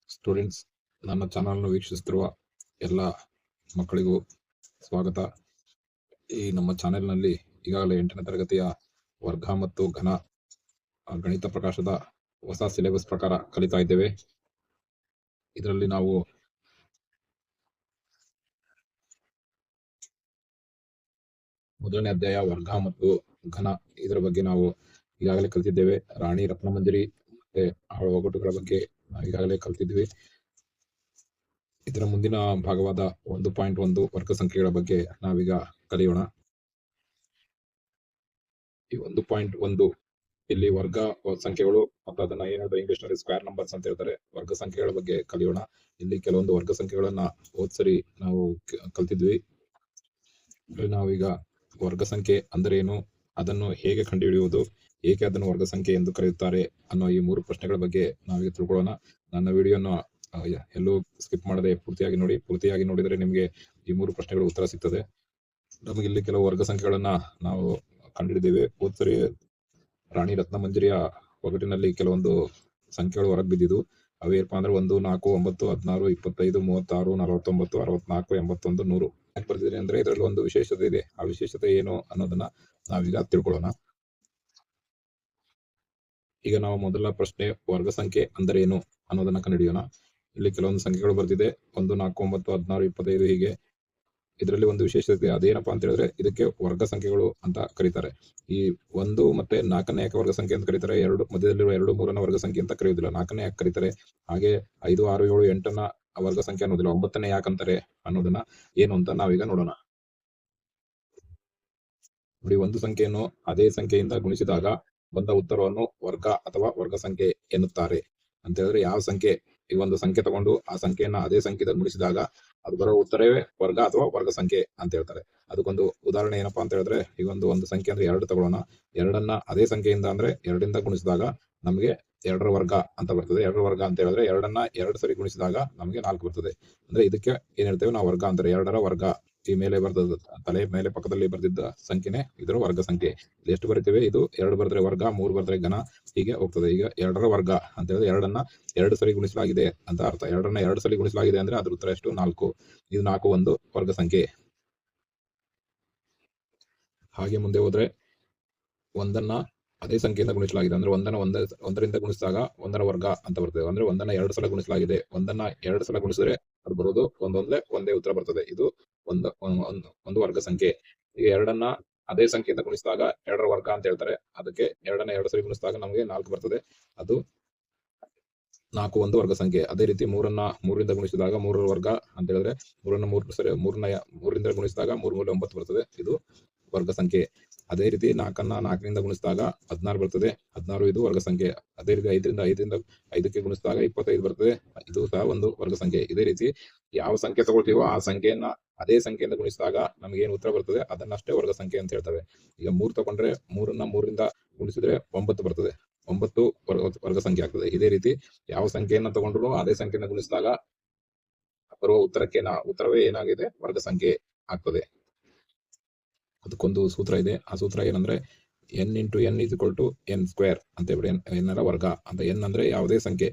Students, ನನ್ನ ಚಾನಲ್ನ ವೀಕ್ಷಿಸುತ್ತಿರುವ ಎಲ್ಲ ಮಕ್ಕಳಿಗೂ ಸ್ವಾಗತ. ಈ ನಮ್ಮ ಚಾನೆಲ್ನಲ್ಲಿ ಈಗಾಗಲೇ 8ನೇ ತರಗತಿಯ ವರ್ಗ ಮತ್ತು ಘನ ಗಣಿತ ಪ್ರಕಾಶದ ಹೊಸ ಸಿಲೆಬಸ್ ಪ್ರಕಾರ ಕಲಿತಾ ಇದ್ದೇವೆ. ಇದರಲ್ಲಿ ನಾವು ಮೊದಲನೇ ಅಧ್ಯಾಯ ವರ್ಗ ಮತ್ತು ಘನ ಇದರ ಬಗ್ಗೆ ನಾವು ಈಗಾಗಲೇ ಕಲಿತಿದ್ದೇವೆ. ರಾಣಿ ರತ್ನಮಂಜರಿ ಮತ್ತೆ ಅವಳ ಒಗಟುಗಳ ಬಗ್ಗೆ ನಾವು ಈಗಾಗಲೇ ಕಲಿತಿದ್ವಿ. ಇದರ ಮುಂದಿನ ಭಾಗವಾದ 1.1 ವರ್ಗ ಸಂಖ್ಯೆಗಳ ಬಗ್ಗೆ ನಾವೀಗ ಕಲಿಯೋಣ. ಈ 1.1 ಇಲ್ಲಿ ವರ್ಗ ಸಂಖ್ಯೆಗಳು ಮತ್ತು ಅದನ್ನ ಏನಾದ್ರು ಇಂಗ್ಲಿಷ್ ನಲ್ಲಿ ಸ್ಕ್ವೇರ್ ನಂಬರ್ಸ್ ಅಂತ ಹೇಳ್ತಾರೆ. ವರ್ಗ ಸಂಖ್ಯೆಗಳ ಬಗ್ಗೆ ಕಲಿಯೋಣ. ಇಲ್ಲಿ ಕೆಲವೊಂದು ವರ್ಗ ಸಂಖ್ಯೆಗಳನ್ನ ಹೋದ್ಸರಿ ನಾವು ಕಲ್ತಿದ್ವಿ. ನಾವೀಗ ವರ್ಗ ಸಂಖ್ಯೆ ಅಂದರೆ ಏನು, ಅದನ್ನು ಹೇಗೆ ಕಂಡುಹಿಡಿಯುವುದು, ಏಕೆ ಅದನ್ನು ವರ್ಗ ಸಂಖ್ಯೆ ಎಂದು ಕರೆಯುತ್ತಾರೆ ಅನ್ನೋ ಈ 3 ಪ್ರಶ್ನೆಗಳ ಬಗ್ಗೆ ನಾವೀಗ ತಿಳ್ಕೊಳ್ಳೋಣ. ನನ್ನ ವಿಡಿಯೋನ ಎಲ್ಲೂ ಸ್ಕಿಪ್ ಮಾಡದೆ ಪೂರ್ತಿಯಾಗಿ ನೋಡಿ. ಪೂರ್ತಿಯಾಗಿ ನೋಡಿದರೆ ನಿಮಗೆ ಈ 3 ಪ್ರಶ್ನೆಗಳು ಉತ್ತರ ಸಿಗ್ತದೆ. ನಮಗೆ ಇಲ್ಲಿ ಕೆಲವು ವರ್ಗ ಸಂಖ್ಯೆಗಳನ್ನ ನಾವು ಕಂಡುಹಿಡಿದೇವೆ. ಹೋದ್ಸರಿ ರಾಣಿ ರತ್ನಮಂಜರಿಯ ಒಗಟಿನಲ್ಲಿ ಕೆಲವೊಂದು ಸಂಖ್ಯೆಗಳು ಹೊರಗೆ ಬಿದ್ದಿದ್ದು. ಅವೇನಪ್ಪ ಅಂದ್ರೆ 1, 4, 9, 16, 25, 36, 49, 64, 81, 100 ಯಾಕೆ ಬರ್ತಿದೆ ಅಂದ್ರೆ ಇದರಲ್ಲಿ ಒಂದು ವಿಶೇಷತೆ ಇದೆ. ಆ ವಿಶೇಷತೆ ಏನು ಅನ್ನೋದನ್ನ ನಾವೀಗ ತಿಳ್ಕೊಳ್ಳೋಣ. ಈಗ ನಾವು ಮೊದಲ ಪ್ರಶ್ನೆ ವರ್ಗ ಸಂಖ್ಯೆ ಅಂದರೆ ಏನು ಅನ್ನೋದನ್ನ ಕಂಡುಹಿಡಿಯೋಣ. ಇಲ್ಲಿ ಕೆಲವೊಂದು ಸಂಖ್ಯೆಗಳು ಬರ್ತಿದೆ. 1, 4, 9, 16, 25 ಹೀಗೆ. ಇದರಲ್ಲಿ ಒಂದು ವಿಶೇಷತೆ ಅದೇನಪ್ಪಾ ಅಂತ ಹೇಳಿದ್ರೆ ಇದಕ್ಕೆ ವರ್ಗ ಸಂಖ್ಯೆಗಳು ಅಂತ ಕರೀತಾರೆ. ಈ 1 ಮತ್ತೆ 4ನೇ ಯಾಕೆ ವರ್ಗ ಸಂಖ್ಯೆ ಅಂತ ಕರೀತಾರೆ? ಮಧ್ಯದಲ್ಲಿರುವ 2, 3ನ ವರ್ಗ ಸಂಖ್ಯೆ ಅಂತ ಕರೆಯುವುದಿಲ್ಲ. 4ನೇ ಯಾಕೆ ಕರೀತಾರೆ? ಹಾಗೆ 5, 6, 7, 8ನ ವರ್ಗ ಸಂಖ್ಯೆ ಅನ್ನೋದಿಲ್ಲ. 9ನೇ ಯಾಕಂತಾರೆ ಅನ್ನೋದನ್ನ ಏನು ಅಂತ ನಾವೀಗ ನೋಡೋಣ. ನೋಡಿ, ಒಂದು ಸಂಖ್ಯೆಯನ್ನು ಅದೇ ಸಂಖ್ಯೆಯಿಂದ ಗುಣಿಸಿದಾಗ ಬಂದ ಉತ್ತರವನ್ನು ವರ್ಗ ಅಥವಾ ವರ್ಗ ಸಂಖ್ಯೆ ಎನ್ನುತ್ತಾರೆ. ಅಂತ ಹೇಳಿದ್ರೆ ಯಾವ ಸಂಖ್ಯೆ, ಈ ಒಂದು ಸಂಖ್ಯೆ ತಗೊಂಡು ಆ ಸಂಖ್ಯೆಯನ್ನ ಅದೇ ಸಂಖ್ಯೆಯಿಂದ ಗುಣಿಸಿದಾಗ ಅದು ಬರೋ ಉತ್ತರವೇ ವರ್ಗ ಅಥವಾ ವರ್ಗ ಸಂಖ್ಯೆ ಅಂತ ಹೇಳ್ತಾರೆ. ಅದಕ್ಕೊಂದು ಉದಾಹರಣೆ ಏನಪ್ಪಾ ಅಂತ ಹೇಳಿದ್ರೆ, ಈ ಒಂದು ಸಂಖ್ಯೆ ಅಂದ್ರೆ 2 ತಗೊಳ್ಳೋಣ. 2ನ್ನ ಅದೇ ಸಂಖ್ಯೆಯಿಂದ ಅಂದ್ರೆ 2ರಿಂದ ಗುಣಿಸಿದಾಗ ನಮಗೆ 2ರ ವರ್ಗ ಅಂತ ಬರ್ತದೆ. 2ರ ವರ್ಗ ಅಂತ ಹೇಳಿದ್ರೆ 2ನ್ನ 2 ಸರಿ ಗುಣಿಸಿದಾಗ ನಮಗೆ 4 ಬರ್ತದೆ. ಅಂದ್ರೆ ಇದಕ್ಕೆ ಏನ್ ಹೇಳ್ತೇವೆ ನಾವು? ವರ್ಗ ಅಂತಾರೆ. 2ರ ವರ್ಗ. ಈ ಮೇಲೆ ಬರ್ತದ ತಲೆ ಮೇಲೆ ಪಕ್ಕದಲ್ಲಿ ಬರ್ದಿದ್ದ ಸಂಖ್ಯೆನೆ ಇದರ ವರ್ಗ ಸಂಖ್ಯೆ. ಎಷ್ಟು ಬರೀತೇವೆ? ಇದು 2 ಬರೆದ್ರೆ ವರ್ಗ, 3 ಬರೆದ್ರೆ ಘನ, ಹೀಗೆ ಹೋಗ್ತದೆ. ಈಗ 2ರ ವರ್ಗ ಅಂತ ಹೇಳಿದ್ರೆ 2ನ್ನ 2 ಸರಿ ಗುಣಿಸಲಾಗಿದೆ ಅಂತ ಅರ್ಥ. 2ನ್ನ 2 ಸರಿ ಗುಣಿಸಲಾಗಿದೆ ಅಂದ್ರೆ ಅದ್ರ ಉತ್ತರ ಎಷ್ಟು? 4. ಇದು 4 ಒಂದು ವರ್ಗ ಸಂಖ್ಯೆ. ಹಾಗೆ ಮುಂದೆ ಹೋದ್ರೆ 1ನ್ನ ಅದೇ ಸಂಖ್ಯೆಯಿಂದ ಗುಣಿಸಲಾಗಿದೆ ಅಂದ್ರೆ 1ರಿಂದ ಗುಣಿಸಿದಾಗ 1ರ ವರ್ಗ ಅಂತ ಬರ್ತದೆ. ಅಂದ್ರೆ 1ನ್ನ 2 ಸಲ ಗುಣಿಸಲಾಗಿದೆ. 1ನ್ನ 2 ಸಲ ಗುಣಿಸಿದ್ರೆ ಅದು ಬರೋದು ಒಂದೇ ಉತ್ತರ ಬರ್ತದೆ. ಇದು ಒಂದು ವರ್ಗ ಸಂಖ್ಯೆ. ಈಗ 2ನ್ನ ಅದೇ ಸಂಖ್ಯೆಯಿಂದ ಗುಣಿಸಿದಾಗ 2ರ ವರ್ಗ ಅಂತ ಹೇಳ್ತಾರೆ. ಅದಕ್ಕೆ 2ನ್ನ 2 ಸರಿ ಗುಣಿಸಿದಾಗ ನಮಗೆ 4 ಬರ್ತದೆ. ಅದು 4 ಒಂದು ವರ್ಗ ಸಂಖ್ಯೆ. ಅದೇ ರೀತಿ 3ನ್ನ 3ರಿಂದ ಗುಣಿಸಿದಾಗ 3ರ ವರ್ಗ ಅಂತ ಹೇಳಿದ್ರೆ 3ನ್ನ 3ರಿಂದ ಗುಣಿಸಿದಾಗ 3 9 ಬರ್ತದೆ. ಇದು ವರ್ಗ ಸಂಖ್ಯೆ. ಅದೇ ರೀತಿ 4ನ್ನ 4ರಿಂದ ಗುಣಿಸಿದಾಗ 16 ಬರ್ತದೆ. 16 ಇದು ವರ್ಗ ಸಂಖ್ಯೆ. ಅದೇ ರೀತಿ 5ರಿಂದ 5ಕ್ಕೆ ಗುಣಿಸಿದಾಗ 25 ಬರ್ತದೆ. ಇದು ಸಹ ಒಂದು ವರ್ಗ ಸಂಖ್ಯೆ. ಇದೇ ರೀತಿ ಯಾವ ಸಂಖ್ಯೆ ತಗೊಳ್ತೀವೋ ಆ ಸಂಖ್ಯೆಯನ್ನ ಅದೇ ಸಂಖ್ಯೆಯಿಂದ ಗುಣಿಸಿದಾಗ ನಮ್ಗೆ ಏನು ಉತ್ತರ ಬರ್ತದೆ ಅದನ್ನಷ್ಟೇ ವರ್ಗ ಸಂಖ್ಯೆ ಅಂತ ಹೇಳ್ತೇವೆ. ಈಗ 3 ತಗೊಂಡ್ರೆ 3ನ್ನ 3ರಿಂದ ಗುಣಿಸಿದ್ರೆ 9 ಬರ್ತದೆ. 9 ವರ್ಗ ಸಂಖ್ಯೆ ಆಗ್ತದೆ. ಇದೇ ರೀತಿ ಯಾವ ಸಂಖ್ಯೆಯನ್ನ ತಗೊಂಡ್ರು ಅದೇ ಸಂಖ್ಯೆಯಿಂದ ಗುಣಿಸಿದಾಗ ಬರುವ ಉತ್ತರವೇ ಏನಾಗಿದೆ? ವರ್ಗ ಸಂಖ್ಯೆ ಆಗ್ತದೆ. ಅದಕ್ಕೊಂದು ಸೂತ್ರ ಇದೆ. ಆ ಸೂತ್ರ ಏನಂದ್ರೆ n × n = n ಸ್ಕ್ವೇರ್ ಅಂತ ಹೇಳಿ. n ವರ್ಗ ಅಂತ. n ಅಂದ್ರೆ ಯಾವುದೇ ಸಂಖ್ಯೆ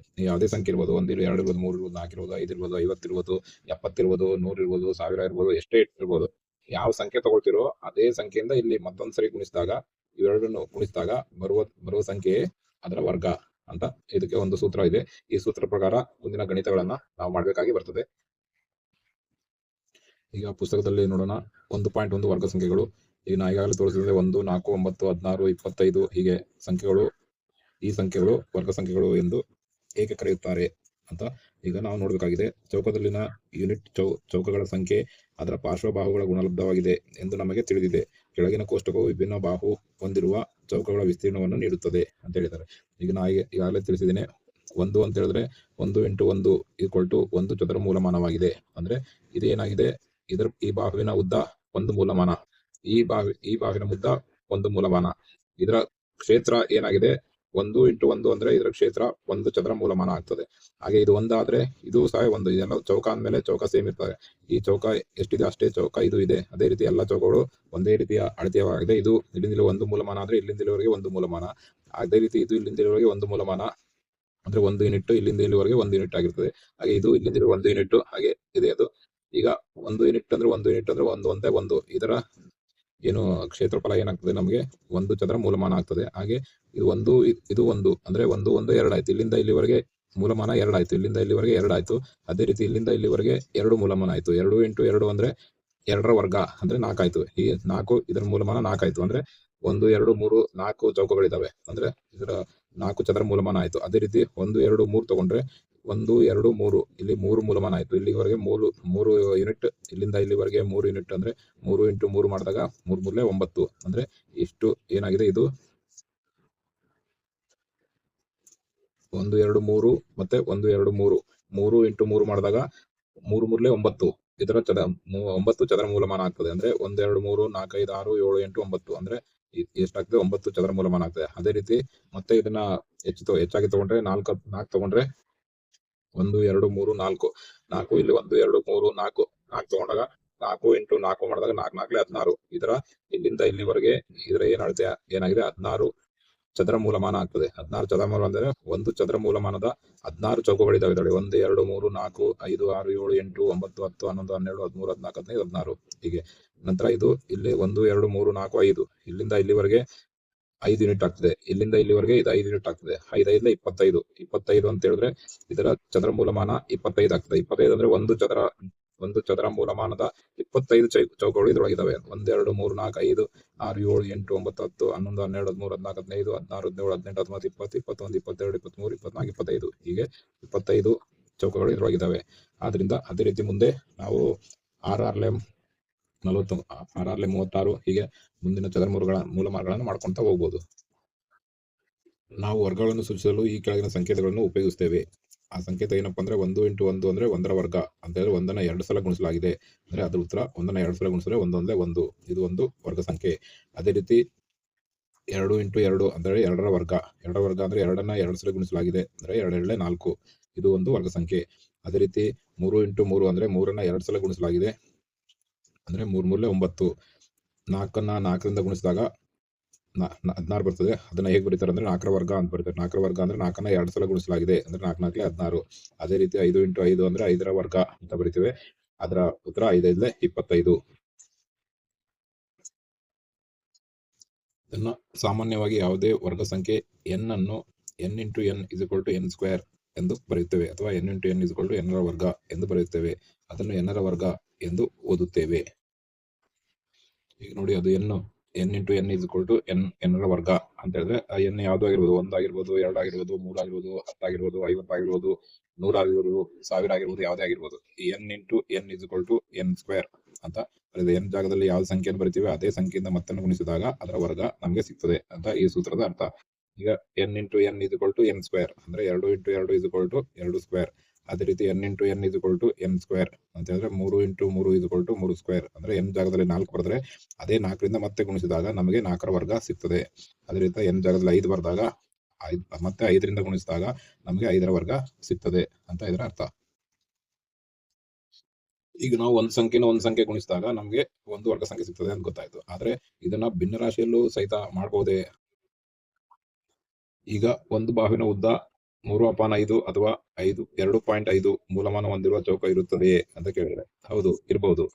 ಇರ್ಬೋದು. 1 2 3 4 5 50 70 100 1000 ಇರ್ಬೋದು, ಎಷ್ಟೇ ಇರ್ಬೋದು. ಯಾವ ಸಂಖ್ಯೆ ತಗೊಳ್ತಿರೋ ಅದೇ ಸಂಖ್ಯೆಯಿಂದ ಇಲ್ಲಿ ಮತ್ತೊಂದ್ಸರಿ ಗುಣಿಸಿದಾಗ ಇವೆರಡನ್ನು ಗುಣಿಸಿದಾಗ ಬರುವ ಸಂಖ್ಯೆ ಅದರ ವರ್ಗ ಅಂತ. ಇದಕ್ಕೆ ಒಂದು ಸೂತ್ರ ಇದೆ. ಈ ಸೂತ್ರ ಪ್ರಕಾರ ಮುಂದಿನ ಗಣಿತಗಳನ್ನ ನಾವು ಮಾಡಬೇಕಾಗಿ ಬರ್ತದೆ. ಈಗ ಪುಸ್ತಕದಲ್ಲಿ ನೋಡೋಣ. 1.1 ವರ್ಗ ಸಂಖ್ಯೆಗಳು. ಈಗ ನಾ ಈಗಾಗಲೇ ತೋರಿಸಿದ್ರೆ 1, 4, 9, 16, 25 ಹೀಗೆ ಸಂಖ್ಯೆಗಳು. ಈ ಸಂಖ್ಯೆಗಳು ವರ್ಗ ಸಂಖ್ಯೆಗಳು ಎಂದು ಏಕೆ ಕರೆಯುತ್ತಾರೆ ಅಂತ ಈಗ ನಾವು ನೋಡಬೇಕಾಗಿದೆ. ಚೌಕದಲ್ಲಿನ ಯೂನಿಟ್ ಚೌಕಗಳ ಸಂಖ್ಯೆ ಅದರ ಪಾರ್ಶ್ವಬಾಹುಗಳ ಗುಣಲಬ್ಧವಾಗಿದೆ ಎಂದು ನಮಗೆ ತಿಳಿದಿದೆ. ಕೆಳಗಿನ ಕೋಷ್ಟಕವು ವಿಭಿನ್ನ ಬಾಹು ಹೊಂದಿರುವ ಚೌಕಗಳ ವಿಸ್ತೀರ್ಣವನ್ನು ನೀಡುತ್ತದೆ ಅಂತ ಹೇಳಿದ್ದಾರೆ. ಈಗ ನಾ ಈಗಾಗಲೇ ತಿಳಿಸಿದ್ದೇನೆ. 1 ಅಂತ ಹೇಳಿದ್ರೆ 1 × 1 = 1 ಚದರ ಮೂಲಮಾನವಾಗಿದೆ. ಅಂದ್ರೆ ಇದು ಏನಾಗಿದೆ? ಈ ಬಾಹುವಿನ ಉದ್ದ 1 ಮೂಲಮಾನ. ಈ ಬಾಹುವಿನ ಉದ್ದ 1 ಮೂಲಮಾನ. ಇದರ ಕ್ಷೇತ್ರ ಏನಾಗಿದೆ? 1 × 1 ಅಂದ್ರೆ ಇದರ ಕ್ಷೇತ್ರ 1 ಚದರ ಮೂಲಮಾನ ಆಗ್ತದೆ. ಹಾಗೆ ಇದು 1 ಆದ್ರೆ ಇದು ಸಹ 1. ಇದೆಲ್ಲ ಚೌಕ ಅಂದ್ಮೇಲೆ ಚೌಕ ಸೇಮ್ ಇರ್ತವೆ. ಈ ಚೌಕ ಎಷ್ಟಿದೆ ಅಷ್ಟೇ ಚೌಕ ಇದು ಇದೆ. ಅದೇ ರೀತಿ ಎಲ್ಲ ಚೌಕಗಳು ಒಂದೇ ರೀತಿಯ ಅಳತೆಯಾಗಿದೆ. ಇದು ಇಲ್ಲಿಂದ 1 ಮೂಲಮಾನ ಆದ್ರೆ ಇಲ್ಲಿಂದ ಇಲ್ಲಿವರೆಗೆ 1 ಮೂಲಮಾನ. ಅದೇ ರೀತಿ ಇದು ಇಲ್ಲಿಂದ ಇಲ್ಲಿವರೆಗೆ 1 ಮೂಲಮಾನ. ಅಂದ್ರೆ 1 ಯೂನಿಟ್ ಇಲ್ಲಿಂದ ಇಲ್ಲಿವರೆಗೆ 1 ಯೂನಿಟ್ ಆಗಿರ್ತದೆ. ಹಾಗೆ ಇದು ಇಲ್ಲಿಂದ 1 ಯೂನಿಟ್ ಹಾಗೆ ಇದೆ ಅದು. ಈಗ 1 ಯೂನಿಟ್ ಅಂದ್ರೆ 1 ಯೂನಿಟ್ ಅಂದ್ರೆ ಒಂದು ಒಂದೇ ಒಂದು. ಇದರ ಏನು ಕ್ಷೇತ್ರಫಲ ಏನಾಗ್ತದೆ ನಮಗೆ 1 ಚದರ ಮೂಲಮಾನ ಆಗ್ತದೆ. ಹಾಗೆ ಇದು ಇದು 1 ಅಂದ್ರೆ 1 1 2 ಆಯ್ತು. ಇಲ್ಲಿಂದ ಇಲ್ಲಿವರೆಗೆ ಮೂಲಮಾನ 2 ಆಯ್ತು. ಇಲ್ಲಿಂದ ಇಲ್ಲಿವರೆಗೆ 2 ಆಯ್ತು. ಅದೇ ರೀತಿ ಇಲ್ಲಿಂದ ಇಲ್ಲಿವರೆಗೆ 2 ಮೂಲಮಾನ ಆಯ್ತು. 2 × 2 ಅಂದ್ರೆ 2ರ ವರ್ಗ ಅಂದ್ರೆ 4 ಆಯ್ತು. ಈ 4 ಇದರ ಮೂಲಮಾನ 4 ಆಯ್ತು. ಅಂದ್ರೆ 1 2 3 4 ಚೌಕಗಳಿದಾವೆ. ಅಂದ್ರೆ ಇದರ 4 ಚದರ ಮೂಲಮಾನ ಆಯ್ತು. ಅದೇ ರೀತಿ 1 2 3 ತಗೊಂಡ್ರೆ 1 2 3 ಇಲ್ಲಿ 3 ಮೂಲಮಾನ ಆಯ್ತು. ಇಲ್ಲಿವರೆಗೆ 3 ಯೂನಿಟ್. ಇಲ್ಲಿಂದ ಇಲ್ಲಿವರೆಗೆ 3 ಯೂನಿಟ್ ಅಂದ್ರೆ 3 × 3 ಮಾಡಿದಾಗ 3 3 9 ಅಂದ್ರೆ ಇಷ್ಟು ಏನಾಗಿದೆ ಇದು 1 2 3 ಮತ್ತೆ 1 2 3 3 × 3 ಮಾಡಿದಾಗ 3 3 9 ಇದರ 9 ಚದರ ಮೂಲಮಾನ ಆಗ್ತದೆ. ಅಂದ್ರೆ 1 2 3 4 5 6 7 8 9 ಅಂದ್ರೆ ಎಷ್ಟಾಗ್ತದೆ 9 ಚದರ ಮೂಲಮಾನ ಆಗ್ತದೆ. ಅದೇ ರೀತಿ ಮತ್ತೆ ಇದನ್ನ ಹೆಚ್ಚಾಗಿ ತಗೊಂಡ್ರೆ 4 ತಗೊಂಡ್ರೆ 1 2 3 4 4 ಇಲ್ಲಿ 1 2 3 4 4 ತಗೊಂಡಾಗ 4 × 4 ಮಾಡಿದಾಗ 4 4 16 ಇದರ ಇಲ್ಲಿಂದ ಇಲ್ಲಿವರೆಗೆ ಇದರ ಏನಾಗಿದೆ 16 ಚದರ ಮೂಲಮಾನ ಆಗ್ತದೆ. 16 ಚದರ ಮೂಲಮಾನ ಅಂದ್ರೆ ಒಂದು ಚದರ ಮೂಲಮಾನದ 16 ಚೌಕಗಳಿದಾವೆ. 1 2 3 4 5 6 7 8 9 10 11 12 13 14 15 16 ಹೀಗೆ. ನಂತರ ಇದು ಇಲ್ಲಿ 1 2 3 4 5 ಇಲ್ಲಿಂದ ಇಲ್ಲಿವರೆಗೆ 5 ಯೂನಿಟ್ ಆಗ್ತದೆ. ಇಲ್ಲಿಂದ ಇಲ್ಲಿವರೆಗೆ ಇದು 5 ಯೂನಿಟ್ ಆಗ್ತದೆ. 5 5 25 25 ಅಂತ ಹೇಳಿದ್ರೆ ಇದರ ಚದರ ಮೂಲಮಾನ 25 ಆಗ್ತದೆ. 25 ಅಂದ್ರೆ ಒಂದು ಚದರ ಮೂಲಮಾನದ 25 ಚೌಕಗಳು ಇದ್ರೊಳಗಿದಾವೆ. 1 2 3 4 5 6 7 8 9 10 11 12 13 14 15 16 17 18 19 20 21 22 23 24 25 ಹೀಗೆ 25 ಚೌಕಗಳು ಇದ್ರೊಳಗಿದಾವೆ. ಆದ್ರಿಂದ ಅದೇ ರೀತಿ ಮುಂದೆ ನಾವು 6 6 40 6 6 36 ಹೀಗೆ ಮುಂದಿನ ಚದರ ಮೂಲಮಾನಗಳನ್ನು ಮಾಡ್ಕೊಂತ ಹೋಗ್ಬೋದು. ನಾವು ವರ್ಗಗಳನ್ನು ಸೂಚಿಸಲು ಈ ಕೆಳಗಿನ ಸಂಕೇತಗಳನ್ನು ಉಪಯೋಗಿಸ್ತೇವೆ. ಆ ಸಂಕೇತ ಏನಪ್ಪಾ ಅಂದ್ರೆ 1 × 1 ಅಂದ್ರೆ 1ರ ವರ್ಗ ಅಂತ ಹೇಳಿದ್ರೆ 1ನ್ನ 2 ಸಲ ಗುಣಿಸಲಾಗಿದೆ. ಅಂದ್ರೆ ಅದ್ರ ಉತ್ತರ 1ನ್ನ 2 ಸಲ ಗುಣಿಸಿದ್ರೆ 1 1 1 ಇದು ಒಂದು ವರ್ಗ ಸಂಖ್ಯೆ. ಅದೇ ರೀತಿ 2 × 2 ಅಂದ್ರೆ 2ರ ವರ್ಗ. 2ರ ವರ್ಗ ಅಂದ್ರೆ 2ನ್ನ 2 ಸಲ ಗುಣಿಸಲಾಗಿದೆ. ಅಂದ್ರೆ 2 2 4 ಇದು ಒಂದು ವರ್ಗ ಸಂಖ್ಯೆ. ಅದೇ ರೀತಿ 3 × 3 ಅಂದ್ರೆ 3ನ್ನ 2 ಸಲ ಗುಣಿಸಲಾಗಿದೆ. ಅಂದ್ರೆ 3 3 9 4ನ್ನ 4ರಿಂದ ಗುಣಿಸಿದಾಗ 16 ಬರ್ತದೆ. ಅದನ್ನ ಹೇಗೆ ಬರೀತಾರೆ ಅಂದ್ರೆ 4ರ ವರ್ಗ ಅಂತ ಬರೀತಾರೆ. 4ರ ವರ್ಗ ಅಂದ್ರೆ 4ನ್ನ 2 ಸಲ ಗುಣಿಸಲಾಗಿದೆ. ಅಂದ್ರೆ 4 4 16. ಅದೇ ರೀತಿ 5 × 5 ಅಂದ್ರೆ 5ರ ವರ್ಗ ಅಂತ ಬರೀತೇವೆ. ಅದರ ಉತ್ತರ 5 5 25. ಇದನ್ನ ಸಾಮಾನ್ಯವಾಗಿ ಯಾವುದೇ ವರ್ಗ ಸಂಖ್ಯೆ n ಅನ್ನು n × n = n² ಎಂದು ಬರೆಯುತ್ತೇವೆ. ಅಥವಾ n × n = n ರ ವರ್ಗ ಎಂದು ಬರೆಯುತ್ತೇವೆ. ಅದನ್ನು n ರ ವರ್ಗ ಎಂದು ಓದುತ್ತೇವೆ. ಈಗ ನೋಡಿ ಅದು n × n n ರ ವರ್ಗ ಅಂತ ಹೇಳಿದ್ರೆ ಆ n ಯಾವ್ದು ಆಗಿರ್ಬೋದು, 1 ಆಗಿರ್ಬೋದು, 2 ಆಗಿರ್ಬೋದು, 3 ಆಗಿರ್ಬೋದು, 10 ಆಗಿರ್ಬೋದು, 50 ಆಗಿರ್ಬೋದು, 100 ಆಗಿರ್ಬೋದು, 1000 ಆಗಿರ್ಬೋದು, ಯಾವುದೇ ಆಗಿರ್ಬೋದು. ಈ n × n = n² ಅಂತ ಬರೆದ n ಜಾಗದಲ್ಲಿ ಯಾವ ಸಂಖ್ಯೆಯನ್ನು ಬರಿತೀವಿ ಅದೇ ಸಂಖ್ಯೆಯಿಂದ ಮತ್ತನ್ನು ಗುಣಿಸಿದಾಗ ಅದರ ವರ್ಗ ನಮಗೆ ಸಿಗ್ತದೆ ಅಂತ ಈ ಸೂತ್ರದ ಅರ್ಥ. ಈಗ n × n = n² ಅಂದ್ರೆ 2 × 2 = 2². ಅದೇ ರೀತಿ n × n = n² ಅಂತ ಹೇಳಿದ್ರೆ 3 × 3 = 3² ಅಂದ್ರೆ n ಜಾಗದಲ್ಲಿ 4 ಬರೆದ್ರೆ ಅದೇ 4ರಿಂದ ಮತ್ತೆ ಗುಣಿಸಿದಾಗ ನಮಗೆ 4ರ ವರ್ಗ ಸಿಗ್ತದೆ. ಅದೇ ರೀತಿ n ಜಾಗದಲ್ಲಿ 5 ಬರೆದಾಗ ಮತ್ತೆ 5ರಿಂದ ಗುಣಿಸಿದಾಗ ನಮಗೆ 5ರ ವರ್ಗ ಸಿಗ್ತದೆ ಅಂತ ಇದರ ಅರ್ಥ. ಈಗ ನಾವು ಒಂದು ಸಂಖ್ಯೆ ಗುಣಿಸಿದಾಗ ನಮಗೆ ಒಂದು ವರ್ಗ ಸಂಖ್ಯೆ ಸಿಗ್ತದೆ ಅಂತ ಗೊತ್ತಾಯ್ತು. ಆದ್ರೆ ಇದನ್ನ ಭಿನ್ನರಾಶಿಯಲ್ಲೂ ಸಹಿತ ಮಾಡಬಹುದೇ? ಈಗ ಒಂದು ಬಾಹುವಿನ ಉದ್ದ 3/5 ಅಥವಾ 2.5 ಮೂಲಮಾನ ಹೊಂದಿರುವ ಚೌಕ ಇರುತ್ತದೆಯೇ ಅಂತ ಕೇಳಿದ್ರೆ ಹೌದು, ಇರಬಹುದು.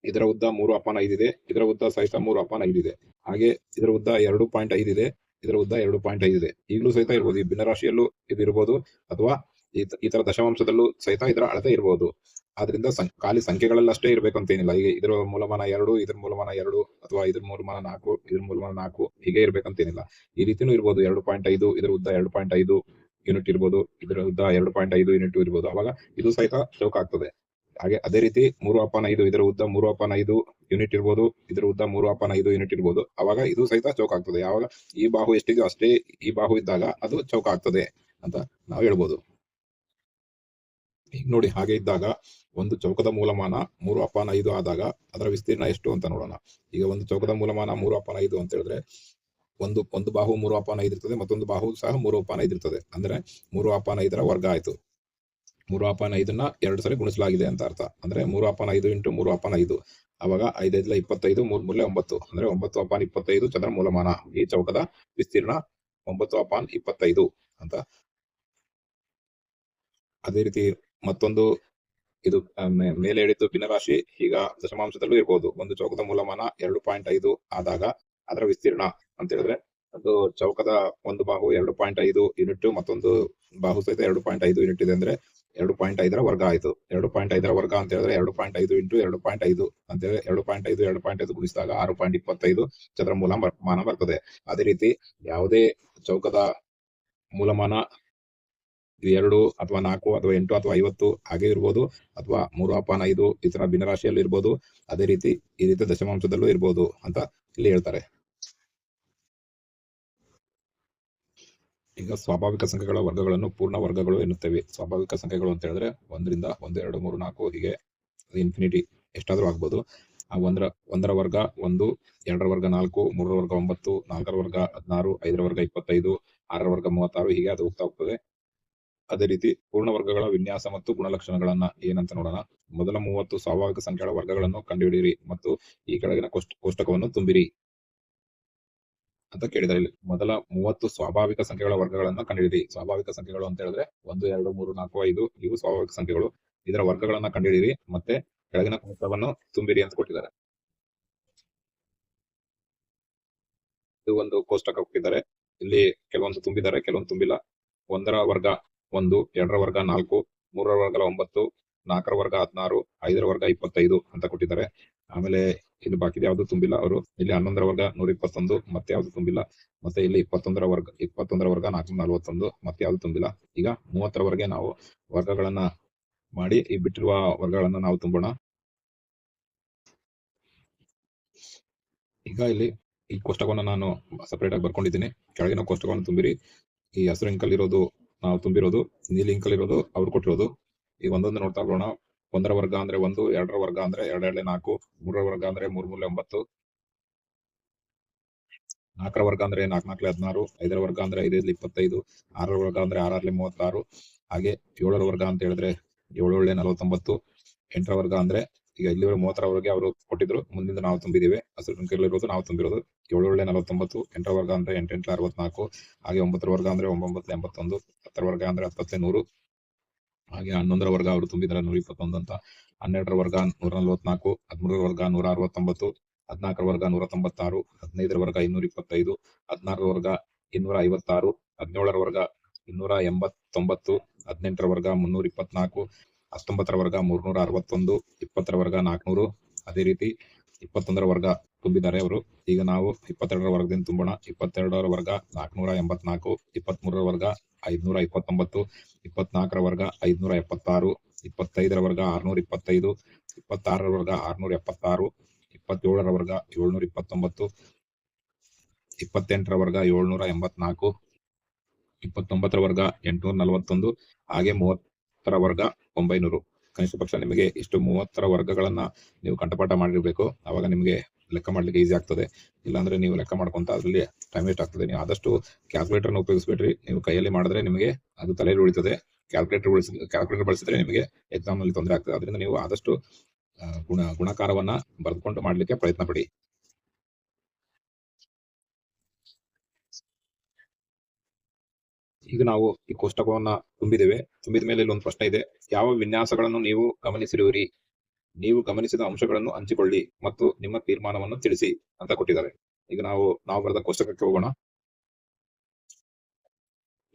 ಇದರ ಉದ್ದ 3/5 ಇದೆ. ಇದರ ಉದ್ದ ಸಹಿತ 3/5 ಇದೆ. ಹಾಗೆ ಇದರ ಉದ್ದ 2.5 ಇದೆ. ಇದರ ಉದ್ದ 2.5 ಇದೆ. ಈಗಲೂ ಸಹಿತ ಇರ್ಬೋದು. ಈ ಭಿನ್ನರಾಶಿಯಲ್ಲೂ ಇದು ಇರ್ಬೋದು ಅಥವಾ ಈ ತರ ದಶಮಾಂಶದಲ್ಲೂ ಸಹಿತ ಇದರ ಅಳತೆ ಇರ್ಬೋದು. ಆದ್ರಿಂದ ಖಾಲಿ ಸಂಖ್ಯೆಗಳಲ್ಲಷ್ಟೇ ಇರ್ಬೇಕಂತ ಏನಿಲ್ಲ. ಈಗ ಇದರ ಮೂಲಮಾನ 2, ಇದ್ರ ಮೂಲಮಾನ 2 ಅಥವಾ ಇದ್ರ ಮೂಲಮಾನ 4, ಇದ್ರ ಮೂಲಮಾನ 4 ಹೀಗೆ ಇರ್ಬೇಕಂತೇನಿಲ್ಲ. ಈ ರೀತಿನೂ ಇರ್ಬೋದು. 2.5 ಇದರ ಉದ್ದ 2.5 ಯೂನಿಟ್ ಇರ್ಬೋದು. ಇದರ ಉದ್ದ 2.5 ಯೂನಿಟ್ ಇರ್ಬೋದು. ಅವಾಗ ಇದು ಸಹಿತ ಚೌಕ ಆಗ್ತದೆ. ಹಾಗೆ ಅದೇ ರೀತಿ 3/5 ಇದರ ಉದ್ದ 3/5 ಯೂನಿಟ್ ಇರ್ಬೋದು. ಇದರ ಉದ್ದ 3/5 ಯೂನಿಟ್ ಇರ್ಬೋದು. ಅವಾಗ ಇದು ಸಹಿತ ಚೌಕ ಆಗ್ತದೆ. ಯಾವಾಗ ಈ ಬಾಹು ಎಷ್ಟಿದೆಯೋ ಅಷ್ಟೇ ಈ ಬಾಹು ಇದ್ದಾಗ ಅದು ಚೌಕ ಆಗ್ತದೆ ಅಂತ ನಾವು ಹೇಳ್ಬೋದು. ಈಗ ನೋಡಿ, ಹಾಗೆ ಇದ್ದಾಗ ಒಂದು ಚೌಕದ ಮೂಲಮಾನ 3/5 ಆದಾಗ ಅದರ ವಿಸ್ತೀರ್ಣ ಎಷ್ಟು ಅಂತ ನೋಡೋಣ. ಈಗ ಒಂದು ಚೌಕದ ಮೂಲಮಾನ 3/5 ಅಂತ ಹೇಳಿದ್ರೆ ಒಂದು ಬಾಹು 3/5 ಇರ್ತದೆ, ಮತ್ತೊಂದು ಬಾಹು ಸಹ 3/5 ಇರ್ತದೆ. ಅಂದ್ರೆ 3/5ರ ವರ್ಗ ಆಯ್ತು. 3/5ನ್ನ 2 ಸರಿ ಗುಣಿಸಲಾಗಿದೆ ಅಂತ ಅರ್ಥ. ಅಂದ್ರೆ 3/5 × 3/5 ಅವಾಗ 5 5 25 3 3 9 ಅಂದ್ರೆ 9/25 ಚದರ ಮೂಲಮಾನ. ಈ ಚೌಕದ ವಿಸ್ತೀರ್ಣ 9/25 ಅಂತ ಅದೇ ರೀತಿ ಮತ್ತೊಂದು ಇದು ಮೇಲೆ ಹೇಳಿದ್ದು ಭಿನ್ನರಾಶಿ ಈಗ ದಶಮಾಂಶದಲ್ಲೂ ಇರ್ಬೋದು. ಒಂದು ಚೌಕದ ಮೂಲಮಾನ 2.5 ಆದಾಗ ಅದರ ವಿಸ್ತೀರ್ಣ ಅಂತ ಹೇಳಿದ್ರೆ ಅದು ಚೌಕದ ಒಂದು ಬಾಹು 2.5 ಯೂನಿಟ್ ಮತ್ತೊಂದು ಬಾಹು ಸಹಿತ 2.5 ಯೂನಿಟ್ ಇದೆ ಅಂದ್ರೆ 2.5ರ ವರ್ಗ ಆಯ್ತು. 2.5ರ ವರ್ಗ ಅಂತ ಹೇಳಿದ್ರೆ 2.5 ಇಂಟು 2.5 ಅಂತ ಹೇಳಿದ್ರೆ 2.5 ಗುಣಿಸಿದಾಗ 6.25 ಚದರ ಮೂಲಮಾನ ಬರ್ತದೆ. ಅದೇ ರೀತಿ ಯಾವುದೇ ಚೌಕದ ಮೂಲಮಾನ 2 ಅಥವಾ 4 ಅಥವಾ 8 ಅಥವಾ 50 ಹಾಗೆ ಇರ್ಬೋದು, ಅಥವಾ 3/5 ಈ ತರ ಭಿನ್ನರಾಶಿಯಲ್ಲಿ ಇರ್ಬೋದು. ಅದೇ ರೀತಿ ಈ ರೀತಿ ದಶಮಾಂಶದಲ್ಲೂ ಇರ್ಬೋದು ಅಂತ ಇಲ್ಲಿ ಹೇಳ್ತಾರೆ. ಈಗ ಸ್ವಾಭಾವಿಕ ಸಂಖ್ಯೆಗಳ ವರ್ಗಗಳನ್ನು ಪೂರ್ಣ ವರ್ಗಗಳು ಎನ್ನುತ್ತೇವೆ. ಸ್ವಾಭಾವಿಕ ಸಂಖ್ಯೆಗಳು ಅಂತ ಹೇಳಿದ್ರೆ 1 ರಿಂದ 1, 2, 3, 4 ಹೀಗೆ ಇನ್ಫಿನಿಟಿ ಎಷ್ಟಾದ್ರೂ ಆಗ್ಬೋದು. ಆ ಒಂದರ ವರ್ಗ 1, 2ರ ವರ್ಗ 4, 3ರ ವರ್ಗ 9, 4ರ ವರ್ಗ 16, 5ರ ವರ್ಗ 25, 6ರ ವರ್ಗ 36 ಹೀಗೆ ಅದು ಹೋಗ್ತಾ ಹೋಗ್ತದೆ. ಅದೇ ರೀತಿ ಪೂರ್ಣ ವರ್ಗಗಳ ವಿನ್ಯಾಸ ಮತ್ತು ಗುಣಲಕ್ಷಣಗಳನ್ನ ಏನಂತ ನೋಡೋಣ. ಮೊದಲ 30 ಸ್ವಾಭಾವಿಕ ಸಂಖ್ಯೆಗಳ ವರ್ಗಗಳನ್ನು ಕಂಡುಹಿಡಿಯಿರಿ ಮತ್ತು ಈ ಕೆಳಗಿನ ಕೋಷ್ಟಕವನ್ನು ತುಂಬಿರಿ ಅಂತ ಕೇಳಿದ್ದಾರೆ. ಇಲ್ಲಿ ಮೊದಲ 30 ಸ್ವಾಭಾವಿಕ ಸಂಖ್ಯೆಗಳ ವರ್ಗಗಳನ್ನ ಕಂಡುಹಿಡಿಯಿರಿ. ಸ್ವಾಭಾವಿಕ ಸಂಖ್ಯೆಗಳು ಅಂತ ಹೇಳಿದ್ರೆ 1, 2, 3, 4, 5 ಇವು ಸ್ವಾಭಾವಿಕ ಸಂಖ್ಯೆಗಳು. ಇದರ ವರ್ಗಗಳನ್ನ ಕಂಡುಹಿಡಿಯಿರಿ ಮತ್ತೆ ಕೆಳಗಿನ ಕೋಷ್ಟಕವನ್ನು ತುಂಬಿರಿ ಅಂತ ಕೊಟ್ಟಿದ್ದಾರೆ. ಇದು ಒಂದು ಕೋಷ್ಟಕ ಕೊಟ್ಟಿದ್ದಾರೆ. ಇಲ್ಲಿ ಕೆಲವೊಂದು ತುಂಬಿದ್ದಾರೆ, ಕೆಲವೊಂದು ತುಂಬಿಲ್ಲ. 1ರ ವರ್ಗ 1, 2ರ ವರ್ಗ 4, 3ರ ವರ್ಗ 9, 4ರ ವರ್ಗ 16, 5ರ ವರ್ಗ 25 ಅಂತ ಕೊಟ್ಟಿದ್ದಾರೆ. ಆಮೇಲೆ ಇಲ್ಲಿ ಬಾಕಿದ ಯಾವ್ದು ತುಂಬಿಲ್ಲ ಅವರು. ಇಲ್ಲಿ 11ರ ವರ್ಗ 121 ಮತ್ತೆ ಯಾವ್ದು ತುಂಬಿಲ್ಲ. ಮತ್ತೆ ಇಲ್ಲಿ 21ರ ವರ್ಗ 441 ಮತ್ತೆ ಯಾವ್ದು ತುಂಬಿಲ್ಲ. ಈಗ 30ರವರೆಗೆ ನಾವು ವರ್ಗಗಳನ್ನ ಮಾಡಿ ಈ ಬಿಟ್ಟಿರುವ ವರ್ಗಗಳನ್ನ ನಾವು ತುಂಬೋಣ. ಈಗ ಇಲ್ಲಿ ಈ ಕೋಷ್ಟಕವನ್ನು ನಾನು ಸಪರೇಟ್ ಆಗಿ ಬರ್ಕೊಂಡಿದ್ದೀನಿ. ಕೆಳಗಿನ ಕೋಷ್ಟಕವನ್ನು ತುಂಬಿರಿ. ಈ ಹಸಿರು ಇಂಕಲ್ ಇರೋದು ನಾವು ತುಂಬಿರೋದು, ನೀಲಿ ಇಂಕಲ್ ಇರೋದು ಅವ್ರು ಕೊಟ್ಟಿರೋದು. ಈಗ ಒಂದೊಂದು ನೋಡ್ತಾ ಬರೋಣ. 1ರ ವರ್ಗ ಅಂದ್ರೆ 1, 2ರ ವರ್ಗ ಅಂದ್ರೆ 2, 2, 4, 3ರ ವರ್ಗ ಅಂದ್ರೆ 3, 3, 9, 4ರ ವರ್ಗ ಅಂದ್ರೆ 4, 4, 16, 5ರ ವರ್ಗ ಅಂದ್ರೆ 5, 5, 25, 6ರ ವರ್ಗ ಅಂದ್ರೆ 6, 6, 36, ಹಾಗೆ 7ರ ವರ್ಗ ಅಂತ ಹೇಳಿದ್ರೆ 7, 7, 49, 8ರ ವರ್ಗ ಅಂದ್ರೆ ಈಗ ಇಲ್ಲಿವರೆಗೆ 30ರವರೆಗೆ ಅವರು ಕೊಟ್ಟಿದ್ರು, ಮುಂದಿಂದ ನಾವು ತುಂಬಿದೀವಿ. ಹಸಿರು ಇಂಕಲ್ಲಿರೋದು ನಾವು ತುಂಬಿರೋದು. 7, 7, 49, 8ರ ವರ್ಗ ಅಂದ್ರೆ 8, 8, 64, ಹಾಗೆ 9ರ ವರ್ಗ ಅಂದ್ರೆ 9, 81, 10ರ ವರ್ಗ ಅಂದ್ರೆ 10, 100, ಹಾಗೆ 11ರ ವರ್ಗ ಅವರು ತುಂಬಿದ್ರೆ 121 ಅಂತ. 12ರ ವರ್ಗ 144, 13ರ ವರ್ಗ 169, 14ರ ವರ್ಗ 196, 15ರ ವರ್ಗ 225, 16ರ ವರ್ಗ 256, 17ರ ವರ್ಗ 289, 18ರ ವರ್ಗ 324, 19ರ ವರ್ಗ 361, 20ರ ವರ್ಗ 400. ಅದೇ ರೀತಿ 21ರ ವರ್ಗ ತುಂಬಿದ್ದಾರೆ ಅವರು. ಈಗ ನಾವು 22ರ ವರ್ಗದಿಂದ ತುಂಬೋಣ. 22ರ ವರ್ಗ 484, 23ರ ವರ್ಗ 529, 24ರ ವರ್ಗ 576, 25ರ ವರ್ಗ 625, 26ರ ವರ್ಗ 676, 27ರ ವರ್ಗ 729, 28ರ ವರ್ಗ 784, 29ರ ವರ್ಗ 841, ಹಾಗೆ 30ರ ವರ್ಗ 900. ಕನಿಷ್ಠ ಪಕ್ಷ ನಿಮಗೆ ಇಷ್ಟು 30ರ ವರ್ಗಗಳನ್ನ ನೀವು ಕಂಠಪಾಠ ಮಾಡಿರ್ಬೇಕು. ಅವಾಗ ನಿಮಗೆ ಲೆಕ್ಕ ಮಾಡ್ಲಿಕ್ಕೆ ಈಸಿ ಆಗ್ತದೆ. ಇಲ್ಲಾಂದ್ರೆ ನೀವು ಲೆಕ್ಕ ಮಾಡ್ಕೊಂತ ಅದ್ರಲ್ಲಿ ಟೈಮ್ ವೇಸ್ಟ್ ಆಗ್ತದೆ. ನೀವು ಆದಷ್ಟು ಕ್ಯಾಲ್ಕುಲೇಟರ್ನ ಉಪಯೋಗಿಸ್ಬೇಡ್ರಿ. ನೀವು ಕೈಯಲ್ಲಿ ಮಾಡಿದ್ರೆ ನಿಮಗೆ ಅದು ತಲೆಯಲ್ಲಿ ಉಳಿತದೆ. ಕ್ಯಾಲ್ಕುಲೇಟರ್ ಬಳಸಿದ್ರೆ ನಿಮಗೆ ಎಕ್ಸಾಮ್ ನಲ್ಲಿ ತೊಂದರೆ ಆಗ್ತದೆ. ಅದರಿಂದ ನೀವು ಆದಷ್ಟು ಗುಣಕಾರವನ್ನ ಬರೆದುಕೊಂಡು ಮಾಡ್ಲಿಕ್ಕೆ ಪ್ರಯತ್ನ ಪಡಿ. ಈಗ ನಾವು ಈ ಕೋಷ್ಟಕವನ್ನ ತುಂಬಿದ್ದೇವೆ. ತುಂಬಿದ ಮೇಲೆ ಇಲ್ಲೊಂದು ಪ್ರಶ್ನೆ ಇದೆ. ಯಾವ ವಿನ್ಯಾಸಗಳನ್ನು ನೀವು ಗಮನಿಸಿರುವಿರಿ? ನೀವು ಗಮನಿಸಿದ ಅಂಶಗಳನ್ನು ಹಂಚಿಕೊಳ್ಳಿ ಮತ್ತು ನಿಮ್ಮ ತೀರ್ಮಾನವನ್ನು ತಿಳಿಸಿ ಅಂತ ಕೊಟ್ಟಿದ್ದಾರೆ. ಈಗ ನಾವು ಬರೆದ ಕೋಷ್ಟಕಕ್ಕೆ ಹೋಗೋಣ.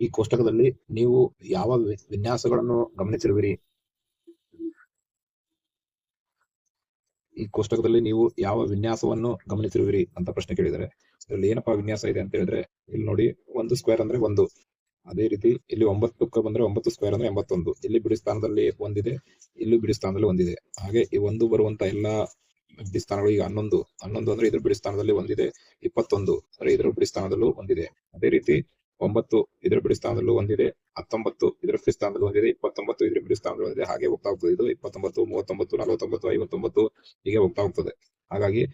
ಈ ಕೋಷ್ಟಕದಲ್ಲಿ ನೀವು ಯಾವ ವಿನ್ಯಾಸಗಳನ್ನು ಗಮನಿಸಿರುವಿರಿ? ಈ ಕೋಷ್ಟಕದಲ್ಲಿ ನೀವು ಯಾವ ವಿನ್ಯಾಸವನ್ನು ಗಮನಿಸಿರುವಿರಿ ಅಂತ ಪ್ರಶ್ನೆ ಕೇಳಿದ್ದಾರೆ. ಇದರಲ್ಲಿ ಏನಪ್ಪಾ ವಿನ್ಯಾಸ ಇದೆ ಅಂತ ಹೇಳಿದ್ರೆ, ಇಲ್ಲಿ ನೋಡಿ, 1 ಸ್ಕ್ವೇರ್ ಅಂದ್ರೆ 1. ಅದೇ ರೀತಿ ಇಲ್ಲಿ 9 ಬಂದ್ರೆ 9 ಸ್ಕ್ವೇರ್ ಅಂದ್ರೆ 81. ಇಲ್ಲಿ ಬಿಡಿ ಸ್ಥಾನದಲ್ಲಿ ಒಂದಿದೆ, ಇಲ್ಲಿ ಬಿಡಿ ಸ್ಥಾನದಲ್ಲಿ ಒಂದಿದೆ. ಹಾಗೆ ಈ 1 ಬರುವಂತ ಎಲ್ಲಾ ಬಿಡಿ ಸ್ಥಾನಗಳು ಈಗ 11 ಅಂದ್ರೆ ಇದ್ರ ಬಿಡಿ ಸ್ಥಾನದಲ್ಲಿ ಒಂದಿದೆ. 21 ಅಂದ್ರೆ ಇದ್ರ ಬಿಡಿ ಸ್ಥಾನದಲ್ಲೂ ಒಂದಿದೆ. ಅದೇ ರೀತಿ 9 ಇದ್ರ ಬಿಡಿ ಸ್ಥಾನದಲ್ಲೂ ಒಂದಿದೆ. 19 ಇದ್ರ ಬಿಡಿ ಸ್ಥಾನದಲ್ಲಿ ಒಂದಿದೆ. 29 ಇದ್ರ ಬಿಡಿ ಸ್ಥಾನದಲ್ಲಿ ಒಂದಿದೆ. ಹಾಗೆ ಹೋಗ್ತಾ ಹೋಗ್ತದೆ. ಇದು 29, 39, 49, 59 ಹೀಗೆ ಹೋಗ್ತಾ ಹೋಗ್ತದೆ. ಹಾಗಾಗಿ